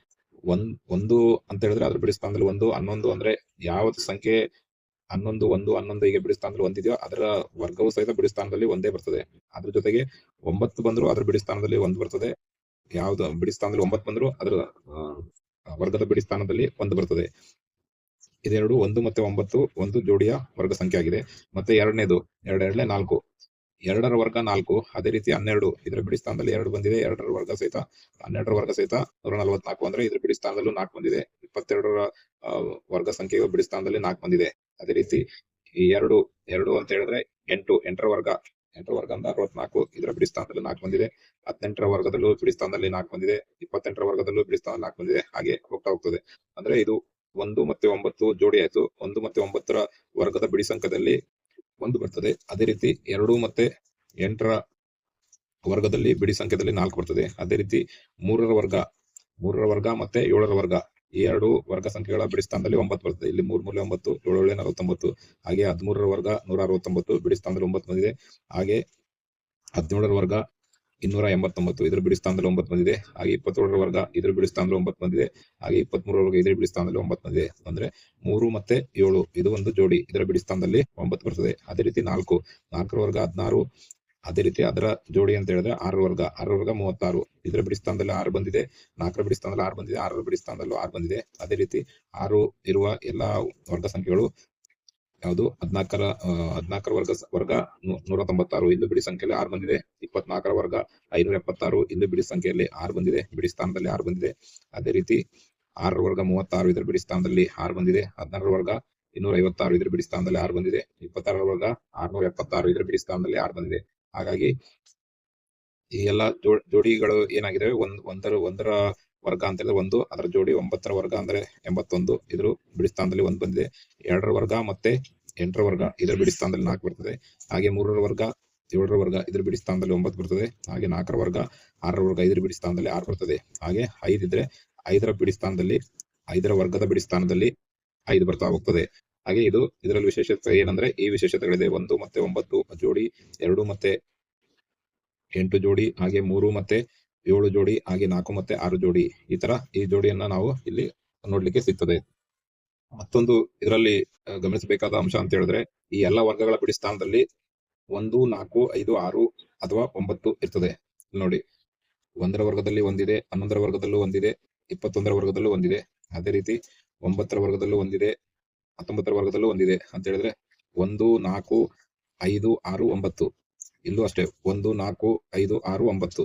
ಒಂದು ಅಂತ ಹೇಳಿದ್ರೆ ಅದ್ರ ಬಿಡಿ ಸ್ಥಾನದಲ್ಲಿ 1. 11 ಅಂದ್ರೆ ಯಾವತ್ತು ಸಂಖ್ಯೆ 11, 1, 11 ಹೀಗೆ ಬಿಡಿ ಸ್ಥಾನದಲ್ಲಿ ಒಂದಿದೆಯೋ ಅದರ ವರ್ಗವು ಸಹಿತ ಬಿಡಿ ಸ್ಥಾನದಲ್ಲಿ ಒಂದೇ ಬರ್ತದೆ. ಅದ್ರ ಜೊತೆಗೆ 9 ಬಂದ್ರು ಅದ್ರ ಬಿಡಿ ಸ್ಥಾನದಲ್ಲಿ 1 ಬರ್ತದೆ. ಯಾವ್ದು ಬಿಡಿ ಸ್ಥಾನದಲ್ಲಿ 9 ಬಂದ್ರು ಅದರ ವರ್ಗದ ಬಿಡಿ ಸ್ಥಾನದಲ್ಲಿ 1 ಬರ್ತದೆ. ಇದೆರಡು 1 ಮತ್ತೆ 9 ಒಂದು ಜೋಡಿಯ ವರ್ಗ ಸಂಖ್ಯೆ ಆಗಿದೆ. ಮತ್ತೆ ಎರಡನೇದು 2, 2, 4 2ರ ವರ್ಗ 4, ಅದೇ ರೀತಿ 12 ಇದರ ಬಿಡಿ ಸ್ಥಾನದಲ್ಲಿ 2 ಬಂದಿದೆ, 2ರ ವರ್ಗ ಸಹಿತ 12ರ ವರ್ಗ ಸಹಿತ 144 ಅಂದ್ರೆ ಇದ್ರ ಬಿಡಿ ಸ್ಥಾನದಲ್ಲೂ 4 ಬಂದಿದೆ. 22ರ ವರ್ಗ ಸಂಖ್ಯೆಯು ಬಿಡಿ ಸ್ಥಾನದಲ್ಲಿ 4 ಬಂದಿದೆ. ಅದೇ ರೀತಿ ಈ 2 ಅಂತ ಹೇಳಿದ್ರೆ 8ರ ವರ್ಗ 8ರ ವರ್ಗ ಅಂದ್ರೆ 64 ಇದರ ಬಿಡಿ ಸ್ಥಾನದಲ್ಲಿ 4 ಬಂದಿದೆ. 18ರ ವರ್ಗದಲ್ಲೂ ಬಿಡಿ ಸ್ಥಾನದಲ್ಲಿ 4 ಬಂದಿದೆ. 28ರ ವರ್ಗದಲ್ಲೂ ಬಿಡಿ ಸ್ಥಾನ 4 ಬಂದಿದೆ. ಹಾಗೆ ಹೋಗ್ತಾ ಹೋಗ್ತದೆ. ಅಂದ್ರೆ ಇದು 1 ಮತ್ತೆ 9 ಜೋಡಿ ಆಯ್ತು. 1 ಮತ್ತೆ 9ರ ವರ್ಗದ ಬಿಡಿ ಸಂಖ್ಯೆದಲ್ಲಿ 1 ಬರ್ತದೆ. ಅದೇ ರೀತಿ 2 ಮತ್ತೆ 8ರ ವರ್ಗದಲ್ಲಿ ಬಿಡಿ ಸಂಖ್ಯೆದಲ್ಲಿ 4 ಬರ್ತದೆ. ಅದೇ ರೀತಿ 3ರ ವರ್ಗ ಮತ್ತೆ 7ರ ವರ್ಗ ಈ 2 ವರ್ಗ ಸಂಖ್ಯೆಗಳ ಬಿಡಿ ಸ್ಥಾನದಲ್ಲಿ 9 ಬರ್ತದೆ. ಇಲ್ಲಿ 3 ಮೂಲೆ 9, 7 ಏಳೆ 49. ಹಾಗೆ 13ರ ವರ್ಗ 169 ಬಿಡಿ ಸ್ಥಾನದಲ್ಲಿ 9 ಬಂದಿದೆ. ಹಾಗೆ 17ರ ವರ್ಗ 289 ಇದ್ರ ಬಿಡಿ ಸ್ಥಾನದಲ್ಲಿ 9 ಬಂದಿದೆ. ಹಾಗೆ 27ರ ವರ್ಗ ಇದ್ರ ಬಿಡಿ ಸ್ಥಾನದಲ್ಲಿ 9 ಬಂದಿದೆ. ಹಾಗೆ 23ರ ವರ್ಗ ಇದ್ರ ಬಿಡಿ ಸ್ಥಾನದಲ್ಲಿ 9 ಬಂದಿದೆ. ಅಂದ್ರೆ 3 ಮತ್ತೆ 7 ಇದು ಒಂದು ಜೋಡಿ, ಇದರ ಬಿಡಿ ಸ್ಥಾನದಲ್ಲಿ 9 ಬರ್ತದೆ. ಅದೇ ರೀತಿ 4ರ ವರ್ಗ 16, ಅದೇ ರೀತಿ ಅದರ ಜೋಡಿ ಅಂತ ಹೇಳಿದ್ರೆ 6ರ ವರ್ಗ 36 ಇದರ ಬಿಡಿ ಸ್ಥಾನದಲ್ಲಿ 6 ಬಂದಿದೆ. 4ರ ಬಿಡಿ ಸ್ಥಾನದಲ್ಲಿ 6 ಬಂದಿದೆ. 6ರ ಬಿಡಿ ಸ್ಥಾನದಲ್ಲೂ 6 ಬಂದಿದೆ. ಅದೇ ರೀತಿ 6 ಇರುವ ಎಲ್ಲಾ ವರ್ಗ ಸಂಖ್ಯೆಗಳು ಯಾವುದು 14ರ ವರ್ಗ 196 ಇಲ್ಲಿ ಬಿಡಿ ಸಂಖ್ಯೆಯಲ್ಲಿ 6 ಬಂದಿದೆ. 24ರ ವರ್ಗ 576 ಇಲ್ಲಿ ಬಿಡಿ ಸಂಖ್ಯೆಯಲ್ಲಿ 6 ಬಂದಿದೆ, ಬಿಡಿ ಸ್ಥಾನದಲ್ಲಿ 6 ಬಂದಿದೆ. ಅದೇ ರೀತಿ 6ರ ವರ್ಗ 36 ಇದರ ಬಿಡಿ ಸ್ಥಾನದಲ್ಲಿ 6 ಬಂದಿದೆ. 16ರ ವರ್ಗ 256 ಇದರ ಬಿಡಿ ಸ್ಥಾನದಲ್ಲಿ 6 ಬಂದಿದೆ. 26ರ ವರ್ಗ 676 ಇದರ ಬಿಡಿ ಸ್ಥಾನದಲ್ಲಿ 6 ಬಂದಿದೆ. ಹಾಗಾಗಿ ಈ ಎಲ್ಲಾ ಜೋಡಿಗಳು ಏನಾಗಿದ್ದಾವೆ, ಒಂದರ ವರ್ಗ ಅಂತ ಹೇಳಿದ್ರೆ 1, ಅದರ ಜೋಡಿ 9ರ ವರ್ಗ ಅಂದ್ರೆ 81 ಇದ್ರ ಬಿಡಿ ಸ್ಥಾನದಲ್ಲಿ 1 ಬಂದಿದೆ. 2ರ ವರ್ಗ ಮತ್ತೆ 8ರ ವರ್ಗ ಇದರ ಬಿಡಿ ಸ್ಥಾನದಲ್ಲಿ 4 ಬರ್ತದೆ. ಹಾಗೆ 3ರ ವರ್ಗ 7ರ ವರ್ಗ ಇದ್ರ ಬಿಡಿ ಸ್ಥಾನದಲ್ಲಿ 9 ಬರ್ತದೆ. ಹಾಗೆ 4ರ ವರ್ಗ 6ರ ವರ್ಗ ಇದ್ರ ಬಿಡಿ ಸ್ಥಾನದಲ್ಲಿ 6 ಬರ್ತದೆ. ಹಾಗೆ 5 ಇದ್ರೆ 5ರ ಬಿಡಿ ಸ್ಥಾನದಲ್ಲಿ 5ರ ವರ್ಗದ ಬಿಡಿ ಸ್ಥಾನದಲ್ಲಿ 5 ಬರ್ತಾ ಹೋಗ್ತದೆ. ಹಾಗೆ ಇದರಲ್ಲಿ ವಿಶೇಷತೆ ಏನಂದ್ರೆ ಈ ವಿಶೇಷತೆಗಳಿದೆ. 1 ಮತ್ತೆ 9 ಜೋಡಿ, 2 ಮತ್ತೆ 8 ಜೋಡಿ, ಹಾಗೆ 3 ಮತ್ತೆ 7 ಜೋಡಿ, ಹಾಗೆ 4 ಮತ್ತೆ 6 ಜೋಡಿ. ಈ ಜೋಡಿಯನ್ನ ನಾವು ಇಲ್ಲಿ ನೋಡ್ಲಿಕ್ಕೆ ಸಿಗ್ತದೆ. ಮತ್ತೊಂದು ಇದರಲ್ಲಿ ಗಮನಿಸಬೇಕಾದ ಅಂಶ ಅಂತ ಹೇಳಿದ್ರೆ ಈ ಎಲ್ಲಾ ವರ್ಗಗಳ ಬಿಡಿ ಸ್ಥಾನದಲ್ಲಿ 1, 4, 5, 6 ಅಥವಾ 9 ಇರ್ತದೆ. ನೋಡಿ 1ರ ವರ್ಗದಲ್ಲಿ 1 ಇದೆ, 11ರ ವರ್ಗದಲ್ಲೂ 1 ಇದೆ, 21ರ ವರ್ಗದಲ್ಲೂ 1 ಇದೆ. ಅದೇ ರೀತಿ 9ರ ವರ್ಗದಲ್ಲೂ 1 ಇದೆ, 19ರ ವರ್ಗದಲ್ಲೂ 1 ಇದೆ ಅಂತ ಹೇಳಿದ್ರೆ 1, 4, 5, 6, 9 ಇಲ್ಲೂ ಅಷ್ಟೇ 1, 4, 5, 6, 9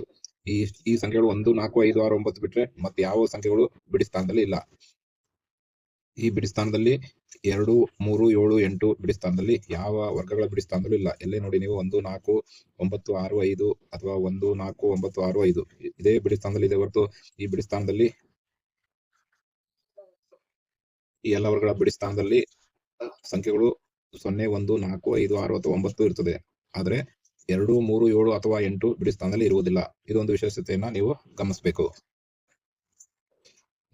ಈ ಸಂಖ್ಯೆಗಳು 1, 4, 5, 6, 9 ಬಿಟ್ರೆ ಮತ್ತೆ ಯಾವ ಸಂಖ್ಯೆಗಳು ಬಿಡಿ ಸ್ಥಾನದಲ್ಲಿ ಇಲ್ಲ. ಈ ಬಿಡಿ ಸ್ಥಾನದಲ್ಲಿ 2, 3, 7, 8 ಬಿಡಿ ಸ್ಥಾನದಲ್ಲಿ ಯಾವ ವರ್ಗಗಳ ಬಿಡಿ ಸ್ಥಾನದಲ್ಲೂ ಇಲ್ಲ. ಎಲ್ಲೇ ನೋಡಿ ನೀವು 1, 4, 9, 6, 5 ಅಥವಾ 1, 4, 9, 6, 5 ಇದೇ ಬಿಡಿ ಸ್ಥಾನದಲ್ಲಿ ಇದೆ ಹೊರತು ಈ ಬಿಡಿ ಸ್ಥಾನದಲ್ಲಿ ಈ ಎಲ್ಲ ವರ್ಗಗಳ ಬಿಡಿ ಸ್ಥಾನದಲ್ಲಿ ಸಂಖ್ಯೆಗಳು 0, 1, 4, 5, 6 ಅಥವಾ 9 ಇರ್ತದೆ. ಆದ್ರೆ 2, 3, 7 ಅಥವಾ 8 ಬಿಡಿ ಸ್ಥಾನದಲ್ಲಿ ಇರುವುದಿಲ್ಲ. ಇದೊಂದು ವಿಶೇಷತೆಯನ್ನ ನೀವು ಗಮನಿಸಬೇಕು.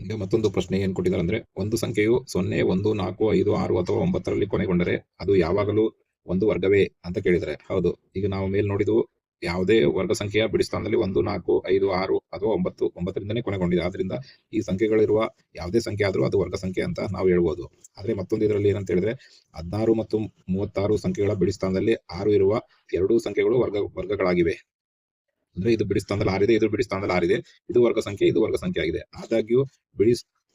ಈಗ ಮತ್ತೊಂದು ಪ್ರಶ್ನೆ ಏನ್ ಕೊಟ್ಟಿದ್ದಾರೆ ಅಂದ್ರೆ ಒಂದು ಸಂಖ್ಯೆಯು 0, 1, 4, 5, 6 ಅಥವಾ 9ರಲ್ಲಿ ಕೊನೆಗೊಂಡರೆ ಅದು ಯಾವಾಗಲೂ ಒಂದು ವರ್ಗವೇ ಅಂತ ಕೇಳಿದರೆ ಹೌದು. ಈಗ ನಾವು ಮೇಲ್ ನೋಡಿದ್ವು ಯಾವುದೇ ವರ್ಗ ಸಂಖ್ಯೆಯ ಬಿಡಿ ಸ್ಥಾನದಲ್ಲಿ 1, 4, 5, 6 ಅಥವಾ 9ರಿಂದನೇ ಕೊನೆಗೊಂಡಿದೆ. ಆದ್ರಿಂದ ಈ ಸಂಖ್ಯೆಗಳಿರುವ ಯಾವುದೇ ಸಂಖ್ಯೆ ಆದ್ರೂ ಅದು ವರ್ಗ ಸಂಖ್ಯೆ ಅಂತ ನಾವು ಹೇಳ್ಬೋದು. ಆದ್ರೆ ಮತ್ತೊಂದು ಇದರಲ್ಲಿ ಏನಂತ ಹೇಳಿದ್ರೆ 16 ಮತ್ತು 36 ಸಂಖ್ಯೆಗಳ ಬಿಡಿ ಸ್ಥಾನದಲ್ಲಿ 6 ಇರುವ ಎರಡೂ ಸಂಖ್ಯೆಗಳು ವರ್ಗಗಳಾಗಿವೆ. ಅಂದ್ರೆ ಇದು ಬಿಡಿ ಸ್ಥಾನದಲ್ಲಿ 6 ಇದೆ, ಇದು ಬಿಡಿ ಸ್ಥಾನದಲ್ಲಿ 6 ಇದೆ, ಇದು ವರ್ಗ ಸಂಖ್ಯೆ, ಇದು ವರ್ಗ ಸಂಖ್ಯೆ ಆಗಿದೆ. ಆದಾಗ್ಯೂ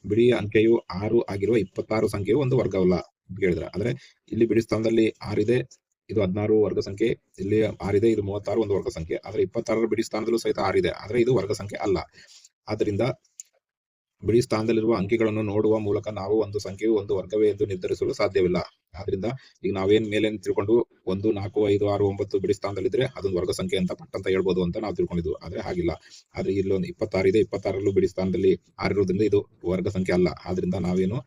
ಬಿಡಿ ಅಂಕೆಯು 6 ಆಗಿರುವ 26 ಸಂಖ್ಯೆಯು ಒಂದು ವರ್ಗವಲ್ಲ ಅಂತ ಹೇಳಿದ್ರೆ, ಆದ್ರೆ ಇಲ್ಲಿ ಬಿಡಿ ಸ್ಥಾನದಲ್ಲಿ 6 ಇದೆ, ಇದು 16 ವರ್ಗ ಸಂಖ್ಯೆ, ಇಲ್ಲಿ 6 ಇದೆ, ಇದು 36 ಒಂದು ವರ್ಗ ಸಂಖ್ಯೆ. ಆದ್ರೆ 26ರ ಬಿಡಿ ಸ್ಥಾನದಲ್ಲೂ ಸಹಿತ 6 ಇದೆ, ಆದ್ರೆ ಇದು ವರ್ಗ ಸಂಖ್ಯೆ ಅಲ್ಲ. ಆದ್ರಿಂದ ಬಿಡಿ ಸ್ಥಾನದಲ್ಲಿರುವ ಅಂಕಿಗಳನ್ನು ನೋಡುವ ಮೂಲಕ ನಾವು ಒಂದು ಸಂಖ್ಯೆಯು ಒಂದು ವರ್ಗವೇ ಎಂದು ನಿರ್ಧರಿಸಲು ಸಾಧ್ಯವಿಲ್ಲ. ಆದ್ರಿಂದ ಈಗ ನಾವೇನ್ ಮೇಲೆ ತಿಳ್ಕೊಂಡು 1, 4, 5, 6, 9 ಬಿಡಿ ಸ್ಥಾನದಲ್ಲಿದ್ರೆ ಅದೊಂದು ವರ್ಗ ಸಂಖ್ಯೆ ಅಂತ ಪಟ್ಟಂತ ಹೇಳ್ಬೋದು ಅಂತ ನಾವು ತಿಳ್ಕೊಂಡಿದ್ವು. ಆದ್ರೆ ಹಾಗಿಲ್ಲ. ಆದ್ರೆ ಇಲ್ಲೊಂದು 26 ಇದೆ, 26ರಲ್ಲೂ ಬಿಡಿ ಸ್ಥಾನದಲ್ಲಿ 6 ಇರೋದ್ರಿಂದ ಇದು ವರ್ಗ ಸಂಖ್ಯೆ ಅಲ್ಲ. ಆದ್ರಿಂದ ನಾವೇನು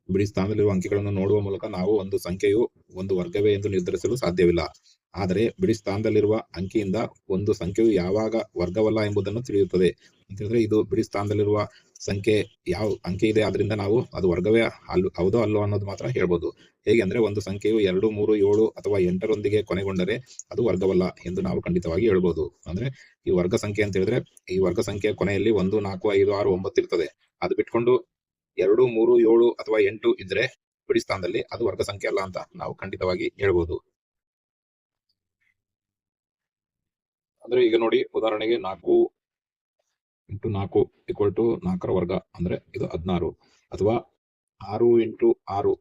ಬಿಡಿ ಸ್ಥಾನದಲ್ಲಿರುವ ಅಂಕಿಗಳನ್ನು ನೋಡುವ ಮೂಲಕ ನಾವು ಒಂದು ಸಂಖ್ಯೆಯು ಒಂದು ವರ್ಗವೇ ಎಂದು ನಿರ್ಧರಿಸಲು ಸಾಧ್ಯವಿಲ್ಲ. ಆದರೆ ಬಿಡಿ ಸ್ಥಾನದಲ್ಲಿರುವ ಅಂಕಿಯಿಂದ ಒಂದು ಸಂಖ್ಯೆಯು ಯಾವಾಗ ವರ್ಗವಲ್ಲ ಎಂಬುದನ್ನು ತಿಳಿಯುತ್ತದೆ ಅಂತ ಹೇಳಿದ್ರೆ, ಇದು ಬಿಡಿ ಸ್ಥಾನದಲ್ಲಿರುವ ಸಂಖ್ಯೆ ಯಾವ ಅಂಕೆ ಇದೆ ಅದರಿಂದ ನಾವು ಅದು ವರ್ಗವೇ ಹೌದೋ ಅಲ್ಲೋ ಅನ್ನೋದು ಮಾತ್ರ ಹೇಳ್ಬೋದು. ಹೇಗೆ ಅಂದ್ರೆ ಒಂದು ಸಂಖ್ಯೆಯು 2, 3, 7 ಅಥವಾ 8ರೊಂದಿಗೆ ಕೊನೆಗೊಂಡರೆ ಅದು ವರ್ಗವಲ್ಲ ಎಂದು ನಾವು ಖಂಡಿತವಾಗಿ ಹೇಳ್ಬೋದು. ಅಂದ್ರೆ ಈ ವರ್ಗ ಸಂಖ್ಯೆ ಅಂತ ಹೇಳಿದ್ರೆ ಈ ವರ್ಗ ಸಂಖ್ಯೆಯ ಕೊನೆಯಲ್ಲಿ 1, 4, 5, 6, 9 ಇರ್ತದೆ. ಅದು ಬಿಟ್ಕೊಂಡು 2, 3, 7 ಅಥವಾ 8 ಇದ್ರೆ ಬಿಡಿ ಸ್ಥಾನದಲ್ಲಿ ಅದು ವರ್ಗ ಸಂಖ್ಯೆ ಅಲ್ಲ ಅಂತ ನಾವು ಖಂಡಿತವಾಗಿ ಹೇಳ್ಬೋದು. ಅಂದ್ರೆ ಈಗ ನೋಡಿ ಉದಾಹರಣೆಗೆ 4 × 4 = 4ರ ವರ್ಗ ಅಂದ್ರೆ ಇದು 16, ಅಥವಾ 6 × 6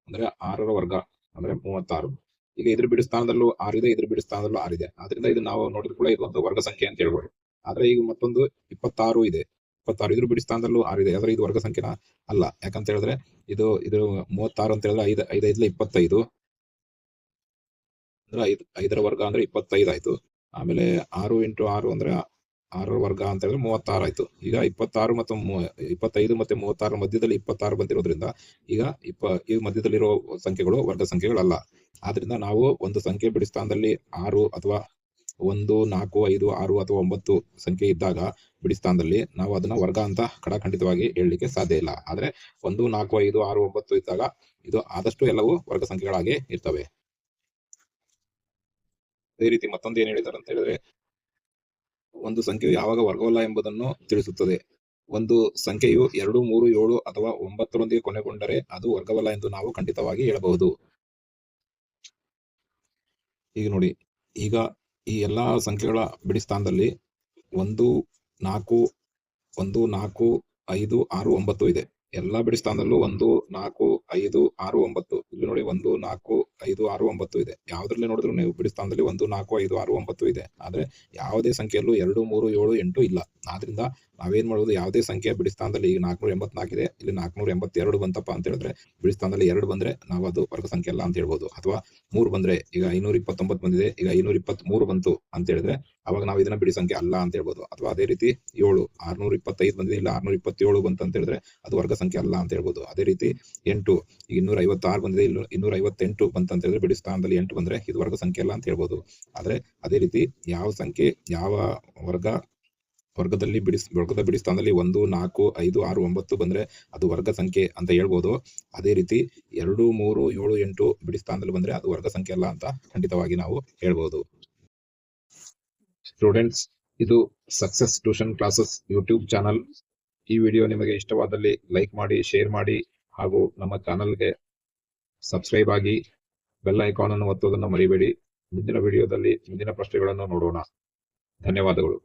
ಅಂದ್ರೆ 6ರ ವರ್ಗ ಅಂದ್ರೆ 36. ಈಗ ಇದ್ರ ಬಿಡಿ ಸ್ಥಾನದಲ್ಲೂ 6 ಇದೆ, ಇದ್ರ ಬಿಡಿ ಸ್ಥಾನದಲ್ಲೂ 6 ಇದೆ. ಆದ್ರಿಂದ ಇದು ನಾವು ನೋಡಿದ್ರು ಕೂಡ ಇದು ಒಂದು ವರ್ಗ ಸಂಖ್ಯೆ ಅಂತ ಹೇಳ್ಬೋದು. ಆದ್ರೆ ಈಗ ಮತ್ತೊಂದು 26 ಇದೆ. 26 ಇದ್ರ ಬಿಡಿ ಸ್ಥಾನದಲ್ಲೂ 6 ಇದೆ. ಆದ್ರೆ ಇದು ವರ್ಗ ಸಂಖ್ಯೆನ ಅಲ್ಲ. ಯಾಕಂತ ಹೇಳಿದ್ರೆ ಇದು 36 ಅಂತ ಹೇಳಿದ್ರೆ 5 5 25 ಅಂದ್ರೆ 5ರ ವರ್ಗ ಅಂದ್ರೆ 25 ಆಯ್ತು. ಆಮೇಲೆ 6 × 6 ಅಂದ್ರೆ 6ರ ವರ್ಗ ಅಂತ ಹೇಳಿದ್ರೆ 36 ಆಯ್ತು. ಈಗ 26 ಮತ್ತು 25 ಮತ್ತೆ 36 ಮಧ್ಯದಲ್ಲಿ 26 ಬಂದಿರೋದ್ರಿಂದ ಈಗ ಈ ಮಧ್ಯದಲ್ಲಿರೋ ಸಂಖ್ಯೆಗಳು ವರ್ಗ ಸಂಖ್ಯೆಗಳಲ್ಲ. ಆದ್ರಿಂದ ನಾವು ಒಂದು ಸಂಖ್ಯೆ ಬಿಡಿ ಸ್ಥಾನದಲ್ಲಿ 6 ಅಥವಾ 1 4 5 6 ಅಥವಾ 9 ಸಂಖ್ಯೆ ಇದ್ದಾಗ ಬಿಡಿ ಸ್ಥಾನದಲ್ಲಿ ನಾವು ಅದನ್ನ ವರ್ಗ ಅಂತ ಖಡಾಖಂಡಿತವಾಗಿ ಹೇಳಲಿಕ್ಕೆ ಸಾಧ್ಯ ಇಲ್ಲ. ಆದ್ರೆ 1 4 5 6 9 ಇದ್ದಾಗ ಇದು ಆದಷ್ಟು ಎಲ್ಲವೂ ವರ್ಗ ಸಂಖ್ಯೆಗಳಾಗಿ ಇರ್ತವೆ. ಅದೇ ರೀತಿ ಮತ್ತೊಂದು ಏನ್ ಹೇಳಿದ್ದಾರೆ ಅಂತ ಹೇಳಿದ್ರೆ, ಒಂದು ಸಂಖ್ಯೆಯು ಯಾವಾಗ ವರ್ಗವಲ್ಲ ಎಂಬುದನ್ನು ತಿಳಿಸುತ್ತದೆ. ಒಂದು ಸಂಖ್ಯೆಯು 2 3 7 ಅಥವಾ 9ರೊಂದಿಗೆ ಕೊನೆಗೊಂಡರೆ ಅದು ವರ್ಗವಲ್ಲ ಎಂದು ನಾವು ಖಂಡಿತವಾಗಿ ಹೇಳಬಹುದು. ಈಗ ನೋಡಿ, ಈಗ ಈ ಎಲ್ಲಾ ಸಂಖ್ಯೆಗಳ ಬಿಡಿ ಸ್ಥಾನದಲ್ಲಿ 1 4 1 4 5 6 9 ಇದೆ. ಎಲ್ಲಾ ಬಿಡಿ ಸ್ಥಾನದಲ್ಲೂ 1 4 5 6 9 ಇಲ್ಲಿ ನೋಡಿ 1 4 5 6 9 ಇದೆ. ಯಾವ್ದ್ರಲ್ಲಿ ನೋಡಿದ್ರು ನೀವು ಬಿಡಿ ಸ್ಥಾನದಲ್ಲಿ 1 4 5 6 9 ಇದೆ. ಆದ್ರೆ ಯಾವುದೇ ಸಂಖ್ಯೆಯಲ್ಲೂ 2 3 7 8 ಇಲ್ಲ. ಆದ್ರಿಂದ ನಾವೇನ್ ಮಾಡುವುದು, ಯಾವುದೇ ಸಂಖ್ಯೆ ಬಿಡಿ ಸ್ಥಾನದಲ್ಲಿ ಈಗ 484 ಇದೆ, ಇಲ್ಲಿ 482 ಬಂತಪ್ಪ ಅಂತ ಹೇಳಿದ್ರೆ ಬಿಡಿ ಸ್ಥಾನದಲ್ಲಿ 2 ಬಂದ್ರೆ ನಾವು ಅದು ವರ್ಗ ಸಂಖ್ಯೆ ಅಲ್ಲ ಅಂತ ಹೇಳ್ಬೋದು. ಅಥವಾ 3 ಬಂದ್ರೆ ಈಗ 529 ಬಂದಿದೆ, ಈಗ 523 ಬಂತು ಅಂತ ಹೇಳಿದ್ರೆ ಅವಾಗ ನಾವು ಇದನ್ನ ಬಿಡಿ ಸಂಖ್ಯೆ ಅಲ್ಲ ಅಂತ ಹೇಳ್ಬೋದು. ಅಥವಾ ಅದೇ ರೀತಿ 7 625 ಬಂದಿದೆ, ಇಲ್ಲ 627 ಬಂತು ಅಂತ ಹೇಳಿದ್ರೆ ಅದು ವರ್ಗ ಸಂಖ್ಯೆ ಅಲ್ಲ ಅಂತ ಹೇಳ್ಬೋದು. ಅದೇ ರೀತಿ 8 ಈಗ 256 ಬಂದಿದೆ, ಇಲ್ಲಿ 258 ಬಂತು ಅಂತ ಹೇಳಿದ್ರೆ ಬಿಡಿ ಸ್ಥಾನದಲ್ಲಿ 8 ಬಂದ್ರೆ ಇದು ವರ್ಗ ಸಂಖ್ಯೆ ಅಲ್ಲ ಅಂತ ಹೇಳ್ಬೋದು. ಆದ್ರೆ ಅದೇ ರೀತಿ ಯಾವ ಸಂಖ್ಯೆ ಯಾವ ವರ್ಗದ ಬಿಡಿ ಸ್ಥಾನದಲ್ಲಿ 1 4 5 6 9 ಬಂದ್ರೆ ಅದು ವರ್ಗ ಸಂಖ್ಯೆ ಅಂತ ಹೇಳ್ಬೋದು. ಅದೇ ರೀತಿ 2 3 7 8 ಬಿಡಿ ಸ್ಥಾನದಲ್ಲಿ ಬಂದ್ರೆ ಅದು ವರ್ಗ ಸಂಖ್ಯೆ ಅಲ್ಲ ಅಂತ ಖಂಡಿತವಾಗಿ ನಾವು ಹೇಳ್ಬೋದು. ಸ್ಟೂಡೆಂಟ್ಸ್, ಇದು success tuition classes YouTube channel. ಈ ವಿಡಿಯೋ ನಿಮಗೆ ಇಷ್ಟವಾದಲ್ಲಿ ಲೈಕ್ ಮಾಡಿ, ಶೇರ್ ಮಾಡಿ ಹಾಗೂ ನಮ್ಮ ಚಾನಲ್ಗೆ ಸಬ್ಸ್ಕ್ರೈಬ್ ಆಗಿ ಬೆಲ್ ಐಕಾನ್ ಅನ್ನು ಒತ್ತುವುದನ್ನು ಮರಿಬೇಡಿ. ಮುಂದಿನ ವಿಡಿಯೋದಲ್ಲಿ ಮುಂದಿನ ಪ್ರಶ್ನೆಗಳನ್ನು ನೋಡೋಣ. ಧನ್ಯವಾದಗಳು.